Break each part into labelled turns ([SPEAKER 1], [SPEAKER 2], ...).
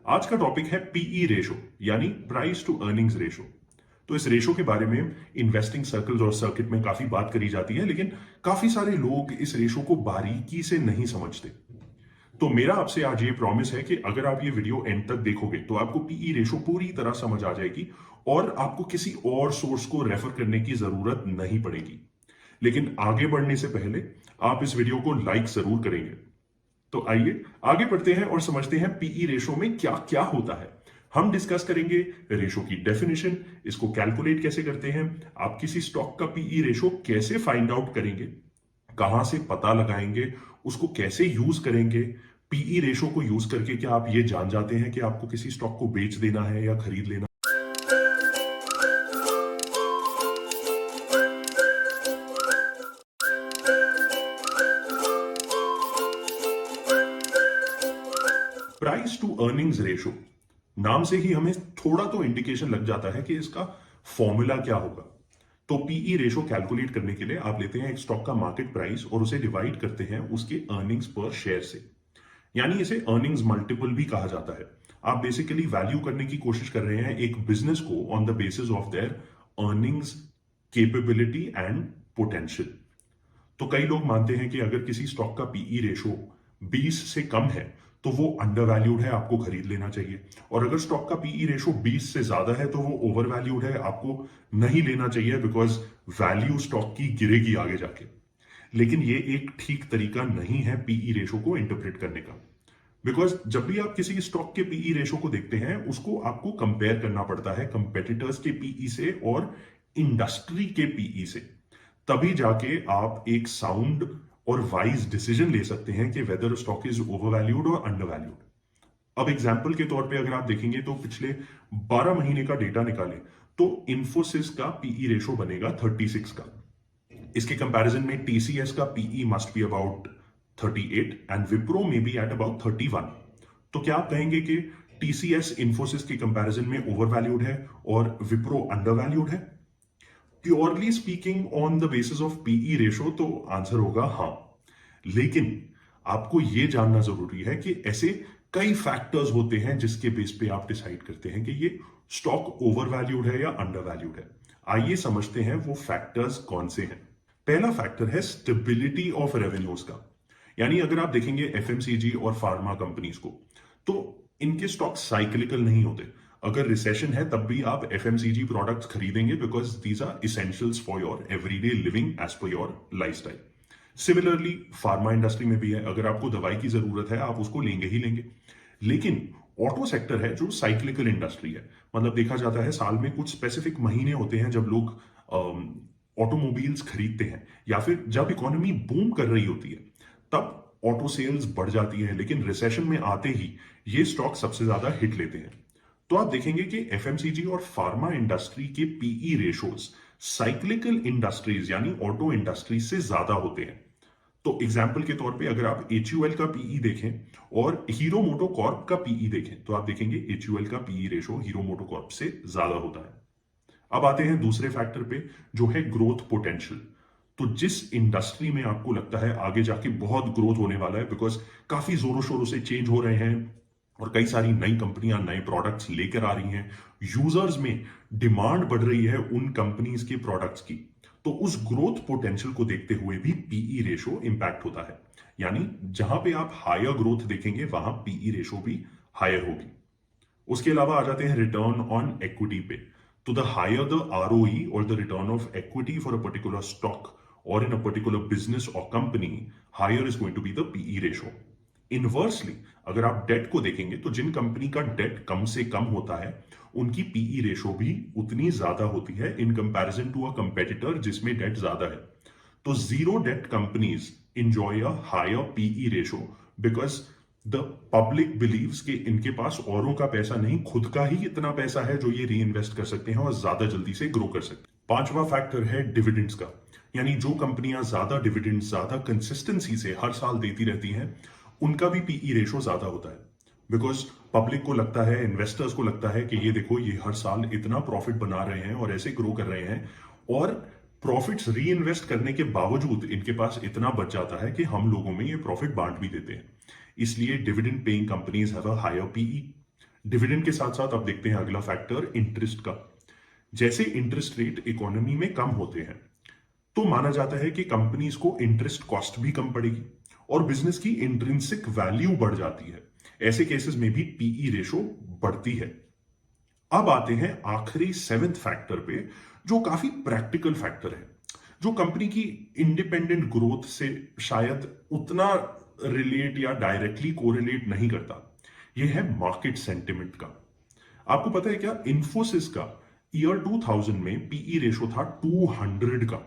[SPEAKER 1] आज का टॉपिक है पीई रेशो यानी प्राइस टू अर्निंग्स रेशो। तो इस रेशो के बारे में इन्वेस्टिंग सर्कल्स और सर्किट में काफी बात करी जाती है, लेकिन काफी सारे लोग इस रेशो को बारीकी से नहीं समझते। तो मेरा आपसे आज ये प्रॉमिस है कि अगर आप ये वीडियो एंड तक देखोगे तो आपको पीई रेशो पूरी तरह समझ आ जाएगी और आपको किसी और सोर्स को रेफर करने की जरूरत नहीं पड़ेगी। लेकिन आगे बढ़ने से पहले आप इस वीडियो को लाइक जरूर करेंगे। तो आइए आगे बढ़ते हैं और समझते हैं पीई रेशो में क्या क्या होता है। हम डिस्कस करेंगे रेशो की डेफिनेशन, इसको कैलकुलेट कैसे करते हैं, आप किसी स्टॉक का पीई रेशो कैसे फाइंड आउट करेंगे, कहां से पता लगाएंगे, उसको कैसे यूज करेंगे। पीई रेशो को यूज करके क्या आप ये जान जाते हैं कि आपको किसी स्टॉक को बेच देना है या खरीद लेना। प्राइस टू अर्निंग्स रेशो, नाम से ही हमें थोड़ा तो इंडिकेशन लग जाता है कि इसका फॉर्मूला क्या होगा। तो पीई रेशो कैलकुलेट करने के लिए आप लेते हैं एक स्टॉक का मार्केट प्राइस और उसे डिवाइड करते हैं उसके अर्निंग्स पर शेयर से, यानी इसे अर्निंग्स मल्टीपल भी कहा जाता है। आप बेसिकली वैल्यू करने की कोशिश कर रहे हैं एक बिजनेस को on the basis of their earnings, capability and potential. तो कई लोग मानते हैं कि अगर किसी स्टॉक का पीई रेशो 20 से कम है तो वो अंडर वैल्यूड है, आपको खरीद लेना चाहिए। और अगर स्टॉक का पीई रेशो 20 से ज्यादा है तो वो ओवर वैल्यूड है, आपको नहीं लेना चाहिए, बिकॉज वैल्यू स्टॉक की गिरेगी आगे जाके। लेकिन ये एक ठीक तरीका नहीं है पीई रेशो को इंटरप्रेट करने का, बिकॉज जब भी आप किसी स्टॉक के पीई रेशो को देखते हैं उसको आपको कंपेयर करना पड़ता है कंपेटिटर्स के पीई से और इंडस्ट्री के पीई से। तभी जाके आप एक साउंड और वाइज डिसीजन ले सकते हैं कि whether stock is overvalued और अंडर वैल्यूड। अब एग्जाम्पल के तौर पे अगर आप देखेंगे तो पिछले 12 महीने का डेटा निकालें तो इन्फोसिस का पीई रेशो बनेगा 36 का। इसके कंपैरिजन में टीसीएस का PE must be about 38 and Wipro में बी एट अबाउट 31। तो क्या आप कहेंगे कि टीसीएस इन्फोसिस के कंपैरिजन में ओवर वैल्यूड है और विप्रो अंडर वैल्यूड है? Purely speaking on the basis of PE ratio तो आंसर होगा हाँ। लेकिन आपको यह जानना जरूरी है कि ऐसे कई फैक्टर्स होते हैं जिसके बेस पे आप डिसाइड करते हैं कि ये स्टॉक ओवर वैल्यूड है या अंडर वैल्यूड है। आइए समझते हैं वो फैक्टर्स कौन से हैं। पहला फैक्टर है स्टेबिलिटी ऑफ रेवेन्यूज का, यानी अगर आप देखेंगे एफएमसीजी और फार्मा कंपनीज को तो इनके स्टॉक साइक्लिकल नहीं होते। अगर रिसेशन है तब भी आप एफएमसीजी प्रोडक्ट्स खरीदेंगे because these are essentials for your everyday living as per your lifestyle. Similarly pharma industry में भी है, अगर आपको दवाई की जरूरत है आप उसको लेंगे ही लेंगे। लेकिन ऑटो सेक्टर है जो साइक्लिकल इंडस्ट्री है, मतलब देखा जाता है साल में कुछ स्पेसिफिक महीने होते हैं जब लोग ऑटोमोबाइल्स खरीदते हैं या फिर जब इकोनॉमी बूम कर रही होती है तब ऑटो सेल्स बढ़ जाती है। लेकिन रिसेशन में आते ही ये स्टॉक सबसे ज्यादा हिट लेते हैं। तो आप देखेंगे कि एफएमसीजी और फार्मा इंडस्ट्री के पीई रेशोज साइक्लिकल इंडस्ट्रीज यानी ऑटो इंडस्ट्री से ज्यादा होते हैं। तो एग्जाम्पल के तौर पे अगर आप एचयूएल का पीई देखें और हीरो मोटोकॉर्प का पीई देखें तो आप देखेंगे एचयूएल का पीई रेशो हीरो मोटोकॉर्प से ज्यादा होता है। अब आते हैं दूसरे फैक्टर पे जो है ग्रोथ पोटेंशियल। तो जिस इंडस्ट्री में आपको लगता है आगे जाके बहुत ग्रोथ होने वाला है बिकॉज काफी जोरों शोरों से चेंज हो रहे हैं और कई सारी नई कंपनियां नए प्रोडक्ट्स लेकर आ रही हैं, यूजर्स में डिमांड बढ़ रही है उन कंपनीज के प्रोडक्ट्स की, तो उस ग्रोथ पोटेंशियल को देखते हुए भी पीई रेशो इंपैक्ट होता है। यानी जहां पे आप हायर ग्रोथ देखेंगे वहां पीई रेशो भी हायर होगी। उसके अलावा आ जाते हैं रिटर्न ऑन इक्विटी पे। तो द हायर द आरओई और the return of equity for a particular stock और इन अ पर्टिकुलर बिजनेस और company, higher is going to be the PE ratio. Inversely अगर आप डेट को देखेंगे तो जिन कंपनी का डेट कम से कम होता है उनकी पीई रेशो भी उतनी ज्यादा होती है in comparison to a competitor जिसमें डेट ज्यादा है। तो zero debt companies enjoy a higher PE ratio because the public believes कि इनके पास औरों का पैसा नहीं, खुद का ही इतना पैसा है जो ये री इन्वेस्ट कर सकते हैं और ज्यादा जल्दी से ग्रो कर सकते हैं। पांचवा फैक्टर है डिविडेंड्स का, यानी जो कंपनियां ज्यादा डिविडेंड ज्यादा कंसिस्टेंसी से हर साल देती रहती हैं उनका भी पीई रेशो ज्यादा होता है। बिकॉज पब्लिक को लगता है, इन्वेस्टर्स को लगता है कि ये देखो ये हर साल इतना प्रॉफिट बना रहे हैं और ऐसे ग्रो कर रहे हैं और प्रॉफिट्स री इन्वेस्ट करने के बावजूद इनके पास इतना बच जाता है कि हम लोगों में ये प्रॉफिट बांट भी देते हैं। इसलिए dividend paying companies have a higher PE. Dividend के साथ साथ अब देखते हैं अगला फैक्टर इंटरेस्ट का। जैसे इंटरेस्ट रेट इकोनॉमी में कम होते हैं तो माना जाता है कि कंपनीज को इंटरेस्ट कॉस्ट भी कम पड़ेगी और बिजनेस की इंट्रिंसिक वैल्यू बढ़ जाती है। ऐसे केसेस में भी पीई रेशो बढ़ती है। अब आते हैं आखिरी सेवेंथ फैक्टर पे, जो काफी प्रैक्टिकल फैक्टर है, जो कंपनी की इंडिपेंडेंट ग्रोथ से शायद उतना रिलेट या डायरेक्टली कोरिलेट नहीं करता। यह है मार्केट सेंटिमेंट का। आपको पता है क्या, इन्फोसिस का ईयर 2000 में पीई रेशो था 200 का,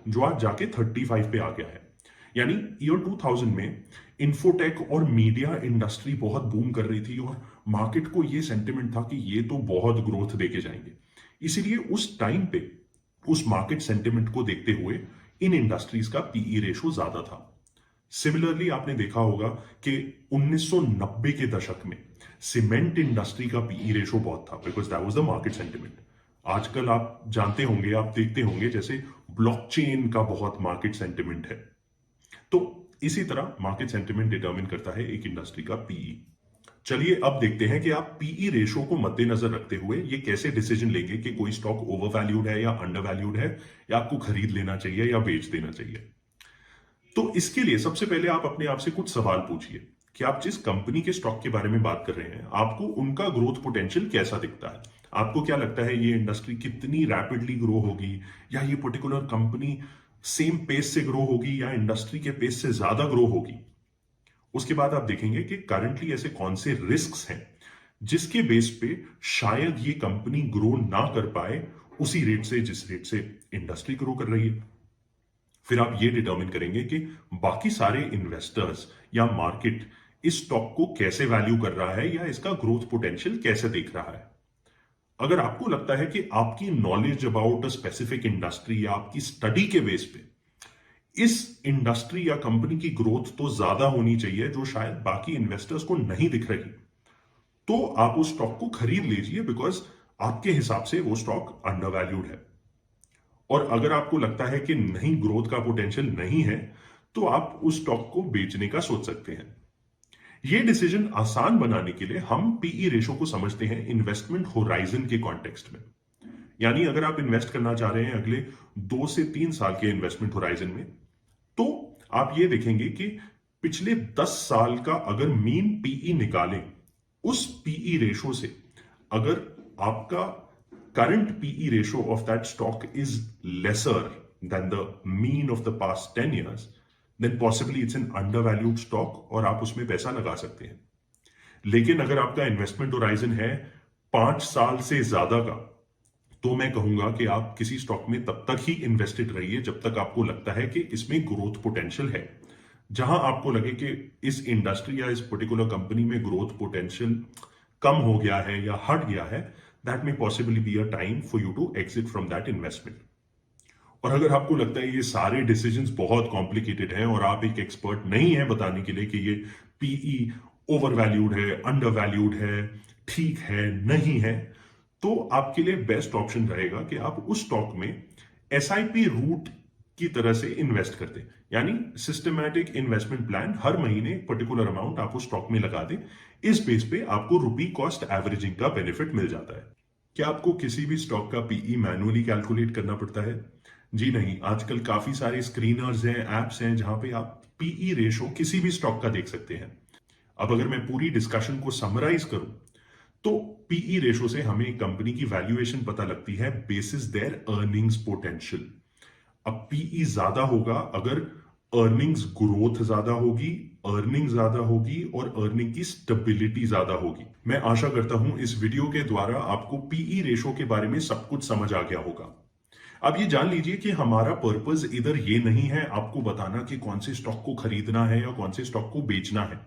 [SPEAKER 1] जो आज जाके 35 पे आ गया है। यानी ईयर 2000 में इंफोटेक और मीडिया इंडस्ट्री बहुत बूम कर रही थी और मार्केट को यह सेंटिमेंट था कि ये तो बहुत ग्रोथ देके जाएंगे। इसीलिए उस टाइम पे उस मार्केट सेंटिमेंट को देखते हुए इन इंडस्ट्रीज का पीई रेशो ज्यादा था। सिमिलरली आपने देखा होगा कि 1990 के दशक में सीमेंट इंडस्ट्री का पीई रेशो बहुत था, because that was the market sentiment. आजकल आप जानते होंगे, आप देखते होंगे जैसे ब्लॉकचेन का बहुत मार्केट सेंटिमेंट है। तो इसी तरह मार्केट सेंटिमेंट डिटरमिन करता है एक इंडस्ट्री का पीई। चलिए अब देखते हैं कि आप पीई रेशो को मद्देनजर रखते हुए ये कैसे डिसीजन लेंगे कि कोई स्टॉक ओवर वैल्यूड है या अंडर वैल्यूड है, या आपको खरीद लेना चाहिए या बेच देना चाहिए। तो इसके लिए सबसे पहले आप अपने आप से कुछ सवाल पूछिए कि आप जिस कंपनी के स्टॉक के बारे में बात कर रहे हैं, आपको उनका ग्रोथ पोटेंशियल कैसा दिखता है। आपको क्या लगता है ये इंडस्ट्री कितनी रैपिडली ग्रो होगी, या ये पर्टिकुलर कंपनी सेम पेस से ग्रो होगी या इंडस्ट्री के पेस से ज्यादा ग्रो होगी। उसके बाद आप देखेंगे कि करंटली ऐसे कौन से रिस्क्स हैं जिसके बेस पे शायद ये कंपनी ग्रो ना कर पाए उसी रेट से जिस रेट से इंडस्ट्री ग्रो कर रही है। फिर आप ये डिटरमिन करेंगे कि बाकी सारे इन्वेस्टर्स या मार्केट इस स्टॉक को कैसे वैल्यू कर रहा है या इसका ग्रोथ पोटेंशियल कैसे देख रहा है। अगर आपको लगता है कि आपकी knowledge about a specific industry या आपकी स्टडी के बेस पे इस इंडस्ट्री या कंपनी की ग्रोथ तो ज्यादा होनी चाहिए जो शायद बाकी इन्वेस्टर्स को नहीं दिख रही, तो आप उस स्टॉक को खरीद लीजिए, बिकॉज आपके हिसाब से वो स्टॉक अंडर वैल्यूड है। और अगर आपको लगता है कि नहीं, ग्रोथ का पोटेंशियल नहीं है, तो आप उस स्टॉक को बेचने का सोच सकते हैं। यह डिसीजन आसान बनाने के लिए हम पीई रेशो को समझते हैं इन्वेस्टमेंट होराइजन के कॉन्टेक्स्ट में। यानी अगर आप इन्वेस्ट करना चाह रहे हैं अगले 2 से 3 साल के इन्वेस्टमेंट होराइजन में, तो आप ये देखेंगे कि पिछले 10 साल का अगर मीन पीई निकालें, उस पीई रेशो से अगर आपका current PE ratio of that stock is lesser than the mean of the past 10 years, then possibly it's an undervalued stock और आप उसमें पैसा लगा सकते हैं। लेकिन अगर आपका इन्वेस्टमेंट होराइजन है 5 साल से ज्यादा का, तो मैं कहूंगा कि आप किसी स्टॉक में तब तक ही इन्वेस्टेड रहिए जब तक आपको लगता है कि इसमें ग्रोथ पोटेंशियल है। जहां आपको लगे कि इस इंडस्ट्री या इस पर्टिकुलर कंपनी में ग्रोथ पोटेंशियल कम हो गया है या हट गया है, that may possibly be a time for you to exit from that investment. और अगर आपको लगता है ये सारे डिसीजंस बहुत कॉम्प्लिकेटेड हैं और आप एक एक्सपर्ट नहीं है बताने के लिए कि ये पीई ओवर वैल्यूड है, अंडर वैल्यूड है, ठीक है, नहीं है, तो आपके लिए बेस्ट ऑप्शन रहेगा कि आप उस स्टॉक में एसआईपी रूट की तरह से इन्वेस्ट करते हैं। यानी सिस्टमैटिक इन्वेस्टमेंट प्लान, हर महीने पर्टिकुलर अमाउंट आप उस स्टॉक में लगा दें। इस बेस पे आपको रुपी कॉस्ट एवरेजिंग का बेनिफिट मिल जाता है। क्या आपको किसी भी स्टॉक का पीई मैनुअली कैलकुलेट करना पड़ता है? जी नहीं, आजकल काफी सारे स्क्रीनर्स हैं, एप्स हैं, जहां पे आप पीई रेशो किसी भी स्टॉक का देख सकते हैं। अब अगर मैं पूरी डिस्कशन को समराइज करूं, तो पीई रेशो से हमें कंपनी की वैल्यूएशन पता लगती है बेसिस देयर अर्निंग्स पोटेंशियल। अब पीई ज्यादा होगा अगर अर्निंग्स ग्रोथ ज्यादा होगी, अर्निंग ज्यादा होगी और अर्निंग की स्टेबिलिटी ज्यादा होगी। मैं आशा करता हूं इस वीडियो के द्वारा आपको पीई रेशो के बारे में सब कुछ समझ आ गया होगा। अब ये जान लीजिए कि हमारा पर्पस इधर ये नहीं है आपको बताना कि कौन से स्टॉक को खरीदना है या कौन से स्टॉक को बेचना है।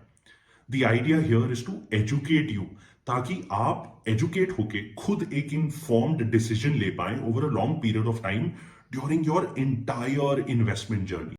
[SPEAKER 1] The idea here is to educate you, ताकि आप एजुकेट होके खुद एक इन्फॉर्म्ड डिसीजन ले पाए over a long period of time during your entire investment journey.